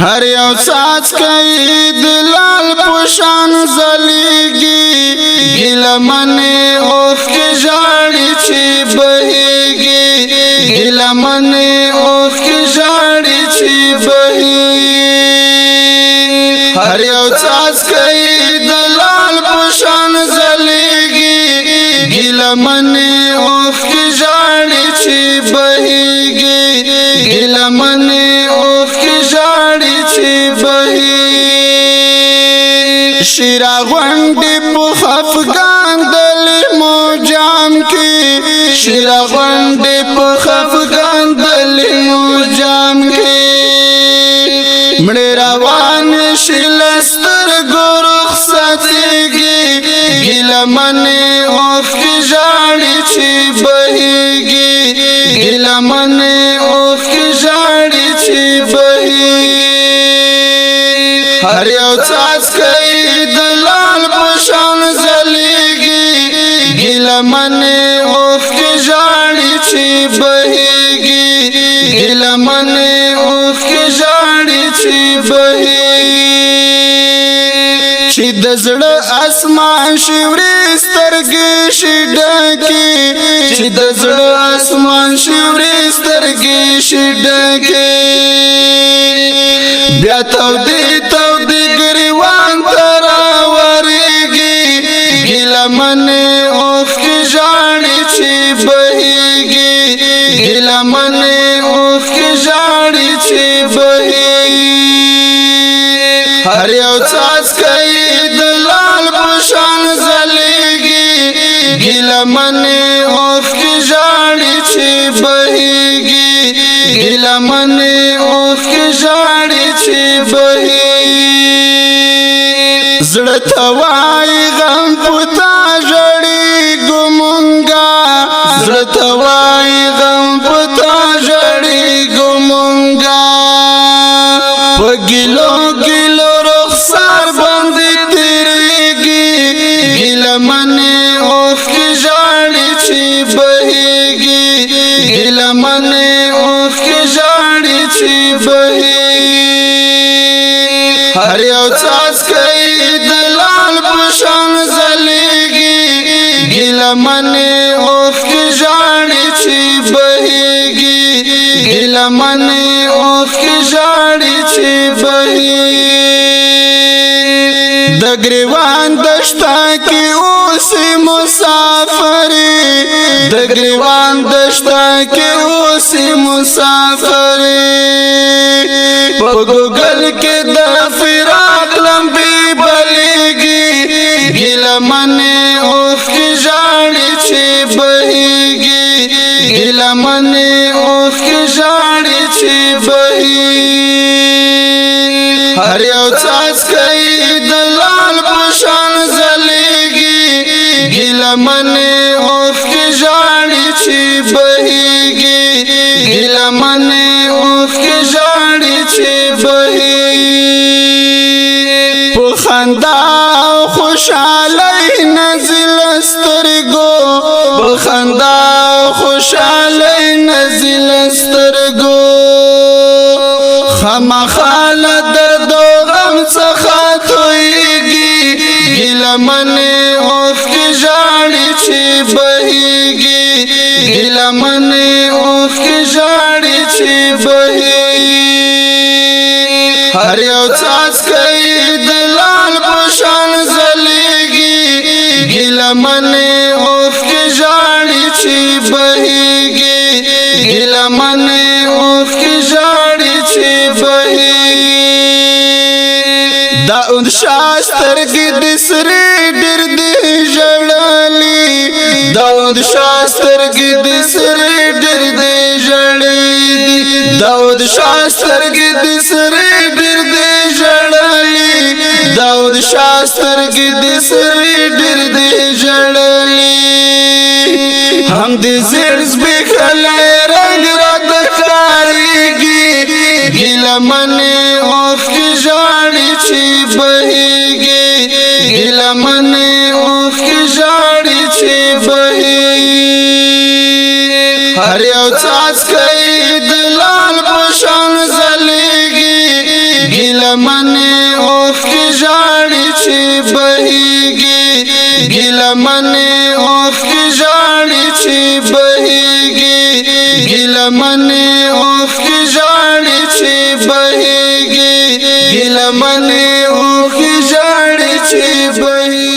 هر یو ساز کوي دلال پوشان زلیږي ګیله منې اوښ کې ژاړي چې بهیږي ګیله منې اوښ کې ژاړي چې بهیږي هر یو ساز کوي دلال پوشان زلیږي ګیله منې اوښ کې ژاړي چې بهیږي ګیله منې اوښ کې ژاړي چې بهیږي شیرا غونډې په خفګان د لیمو جام کې شیرا غونډې په خفګان د لیمو جام کې مړې روان شي له سترګو رخصتېږي ګیله منې اوښ کې ژاړي چې بهیږي ګیله منې اوښ کې ژاړي چې بهیږي هر یو څاڅکی دلال په شان ځلیږي ګیله منې اوښ کې ژاړي چې بهیږي ګیله منې اوښ کې ژاړي چې بهیږي چې د زړه اسمان شي وړې سترګې شي ډکې چې د زړه اسمان شي وړې سترګې شي ډکې بیا تودې تودې ګریوان ته راورېږي ګیله منې اوښ کې ژاړي چې بهیږي ګیله منې اوښ کې ژاړي چې بهیږي هر یو څاڅکی دلال په شان ځلیږي ګیله منې اوښ کې ژاړي چې بهیږي ګیله منې اوښ کې ژاړي چې بهیږي زړه ته وایي غم په تا ژړېږو مونږه زړه ته وایي غم په تا ژړېږو مونږه په ګیلو ګیلو رخسار باندې تېرېږي ګیله منې اوښ کې ژاړي چې بهیږي ګیله منې اوښ کې ژاړي چې بهیږي هر یو څاڅکی دلال په شان ځلیږي ګیله منې اوښ کې ژاړي چې بهیږي ګیله منې اوښ کې ژاړي چې بهیږي د ګریوان دشته کې اوسې مسافرې د ګریوان دشته کې اوسې مسافرې په ګوګل کې د فراق لمبې بلیږي ګیله منې اوښ کې ژاړي چې بهیږي ګیله منې اوښ کې ژاړي چې بهیږي هر یو څاڅکی دلال په شان ځلیږي ګیله منې اوښ کې ژاړي چې بهیږي ګیله منې اوښ کې ژاړي چې بهیږي په خندا او خوشحالۍ نزل سترګو په خندا او خوشحالۍ نزل سترګو خامخا له درد او غم څخه تویږي ګیله منې اوښ کې ژاړي چې بهیږي ګیله منې اوښ کې ژاړي چې بهیږي هر یو څاڅکی دلال په شان ځلیږي ګیله منې اوښ کې ژاړي چې بهیږي ګیله منې اوښ کې ژاړي چې بهیږي داود شاه سترګې د سرې ډېر دې ژړلي داود شاه سترګې د سرې ډېر دې ژړلي داود شاه سترګې د سرې ډېر دې ژړلي داود شاه سترګې د سرې ډېر دې ژړلي هم دې زړ زبېښلی رنګ راته ښکارېږي ګیله منې اوښ کې ژاړي چې بهیږي ګیله منې اوښ کې ژاړي چې بهیږي هر یو څاڅکی دلال په شان ځلیږي ګیلمنې اوښکې ژاړي چې بهیږي ګیلمنې اوښکې ژاړي چې بهیږي ګیلمنې اوښکې ژاړي چې بهیږي ګیلمنې اوښکې ژاړي چې بهیږي